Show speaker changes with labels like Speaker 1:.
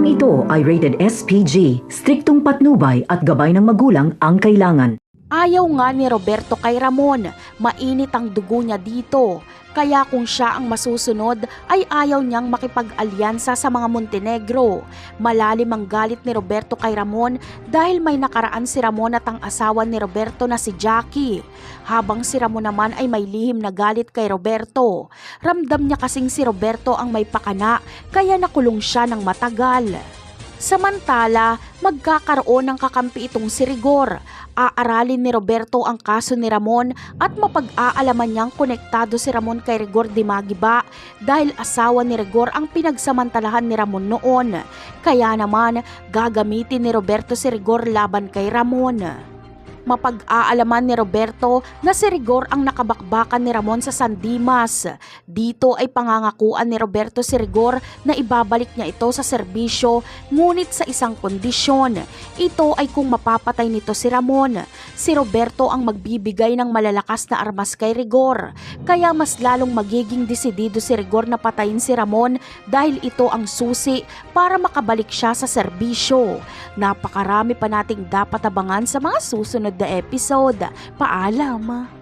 Speaker 1: Programang ito ay rated SPG, striktong patnubay at gabay ng magulang ang kailangan.
Speaker 2: Ayaw nga ni Roberto kay Ramon, mainit ang dugo niya dito. Kaya kung siya ang masusunod ay ayaw niyang makipag-alyansa sa mga Montenegro. Malalim ang galit ni Roberto kay Ramon dahil may nakaraan si Ramon at ang asawa ni Roberto na si Jackie. Habang si Ramon naman ay may lihim na galit kay Roberto. Ramdam niya kasing si Roberto ang may pakana kaya nakulong siya ng matagal. Samantala, magkakaroon ng kakampi itong si Rigor. Aaralin ni Roberto ang kaso ni Ramon at mapag-aalaman niyang konektado si Ramon kay Rigor Dimagiba dahil asawa ni Rigor ang pinagsamantalahan ni Ramon noon. Kaya naman, gagamitin ni Roberto si Rigor laban kay Ramon. Mapag-aalaman ni Roberto na si Rigor ang nakabakbakan ni Ramon sa San Dimas. Dito ay pangangakuan ni Roberto si Rigor na ibabalik niya ito sa serbisyo ngunit sa isang kondisyon. Ito ay kung mapapatay nito si Ramon. Si Roberto ang magbibigay ng malalakas na armas kay Rigor. Kaya mas lalong magiging desidido si Rigor na patayin si Ramon dahil ito ang susi para makabalik siya sa serbisyo. Napakarami pa nating dapat abangan sa mga susunod na episode. Paalam!